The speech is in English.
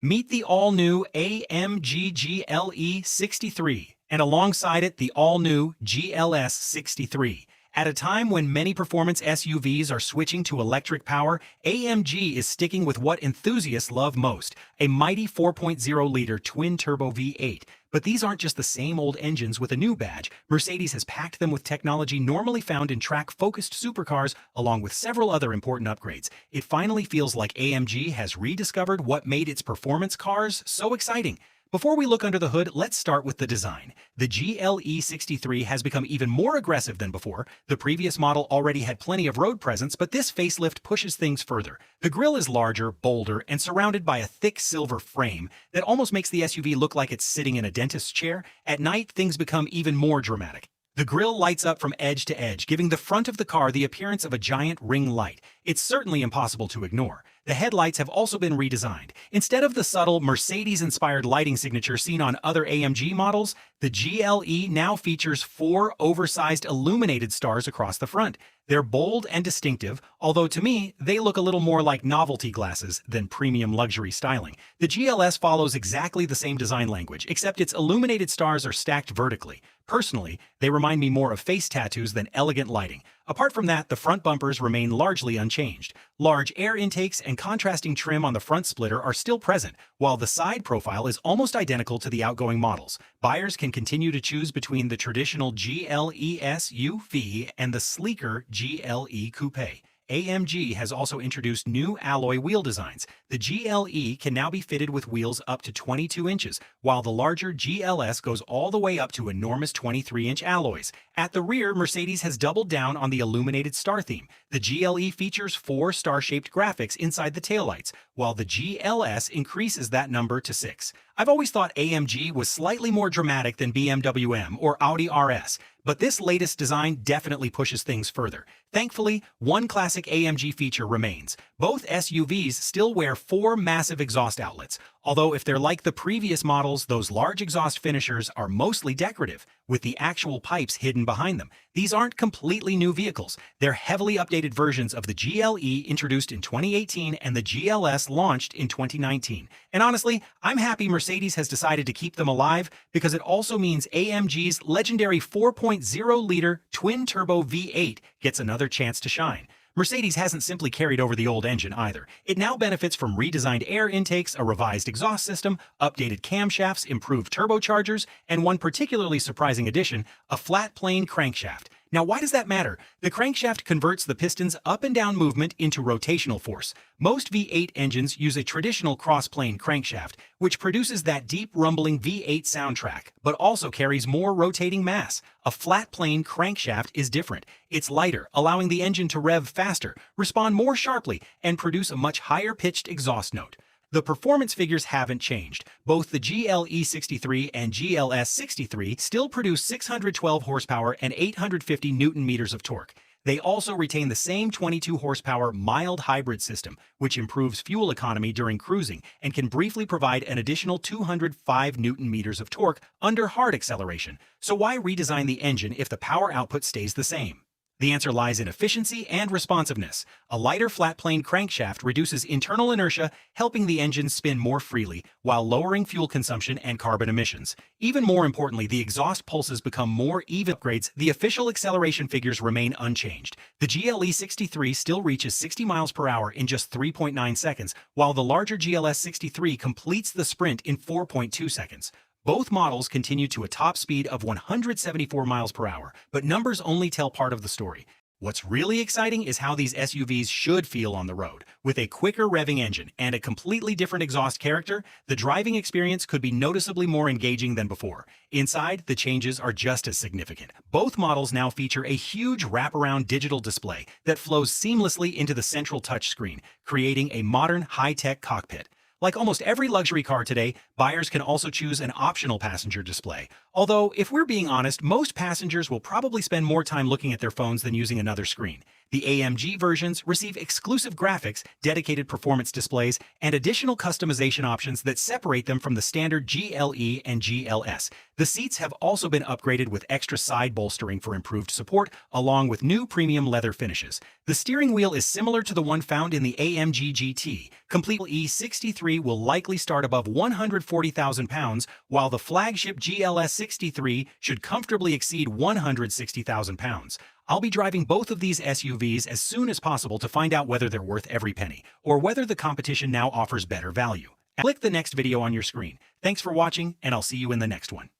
Meet the all-new AMG GLE 63, and alongside it, the all-new GLS 63. At a time when many performance SUVs are switching to electric power, AMG is sticking with what enthusiasts love most, a mighty 4.0-liter twin-turbo V8. But these aren't just the same old engines with a new badge. Mercedes has packed them with technology normally found in track-focused supercars, along with several other important upgrades. It finally feels like AMG has rediscovered what made its performance cars so exciting. Before we look under the hood, let's start with the design. The GLE 63 has become even more aggressive than before. The previous model already had plenty of road presence, but this facelift pushes things further. The grille is larger, bolder, and surrounded by a thick silver frame that almost makes the SUV look like it's sitting in a dentist's chair. At night, things become even more dramatic. The grille lights up from edge to edge, giving the front of the car the appearance of a giant ring light. It's certainly impossible to ignore. The headlights have also been redesigned. Instead of the subtle Mercedes-inspired lighting signature seen on other AMG models, the GLE now features 4 oversized illuminated stars across the front. They're bold and distinctive, although to me, they look a little more like novelty glasses than premium luxury styling. The GLS follows exactly the same design language, except its illuminated stars are stacked vertically. Personally, they remind me more of face tattoos than elegant lighting. Apart from that, the front bumpers remain largely unchanged. Large air intakes and contrasting trim on the front splitter are still present, while the side profile is almost identical to the outgoing models. Buyers can continue to choose between the traditional GLE SUV and the sleeker GLE Coupe. AMG has also introduced new alloy wheel designs. The GLE can now be fitted with wheels up to 22 inches, while the larger GLS goes all the way up to enormous 23-inch alloys. At the rear, Mercedes has doubled down on the illuminated star theme. The GLE features 4 star-shaped graphics inside the taillights, while the GLS increases that number to 6. I've always thought AMG was slightly more dramatic than BMW M or Audi RS, but this latest design definitely pushes things further. Thankfully, one classic AMG feature remains. Both SUVs still wear 4 massive exhaust outlets, although if they're like the previous models, those large exhaust finishers are mostly decorative, with the actual pipes hidden behind them. These aren't completely new vehicles. They're heavily updated versions of the GLE introduced in 2018 and the GLS launched in 2019. And honestly, I'm happy Mercedes has decided to keep them alive because it also means AMG's legendary 4.0-liter twin-turbo V8 gets another chance to shine. Mercedes hasn't simply carried over the old engine either. It now benefits from redesigned air intakes, a revised exhaust system, updated camshafts, improved turbochargers, and one particularly surprising addition, a flat-plane crankshaft. Now, why does that matter? The crankshaft converts the piston's up and down movement into rotational force. Most V8 engines use a traditional cross-plane crankshaft, which produces that deep rumbling V8 soundtrack, but also carries more rotating mass. A flat-plane crankshaft is different. It's lighter, allowing the engine to rev faster, respond more sharply, and produce a much higher-pitched exhaust note. The performance figures haven't changed. Both the GLE 63 and GLS 63 still produce 612 horsepower and 850 newton-meters of torque. They also retain the same 22 horsepower mild hybrid system, which improves fuel economy during cruising and can briefly provide an additional 205 newton-meters of torque under hard acceleration. So why redesign the engine if the power output stays the same? The answer lies in efficiency and responsiveness. A lighter flat-plane crankshaft reduces internal inertia, helping the engine spin more freely, while lowering fuel consumption and carbon emissions. Even more importantly, the exhaust pulses become more even. Upgrades, the official acceleration figures remain unchanged. The GLE 63 still reaches 60 miles per hour in just 3.9 seconds, while the larger GLS 63 completes the sprint in 4.2 seconds. Both models continue to a top speed of 174 miles per hour, but numbers only tell part of the story. What's really exciting is how these SUVs should feel on the road. With a quicker revving engine and a completely different exhaust character, the driving experience could be noticeably more engaging than before. Inside, the changes are just as significant. Both models now feature a huge wraparound digital display that flows seamlessly into the central touchscreen, creating a modern, high-tech cockpit. Like almost every luxury car today, buyers can also choose an optional passenger display. Although, if we're being honest, most passengers will probably spend more time looking at their phones than using another screen. The AMG versions receive exclusive graphics, dedicated performance displays, and additional customization options that separate them from the standard GLE and GLS. The seats have also been upgraded with extra side bolstering for improved support, along with new premium leather finishes. The steering wheel is similar to the one found in the AMG GT. Complete E63 will likely start above £140,000, while the flagship GLS 63 should comfortably exceed £160,000. I'll be driving both of these SUVs as soon as possible to find out whether they're worth every penny, or whether the competition now offers better value. Click the next video on your screen. Thanks for watching, and I'll see you in the next one.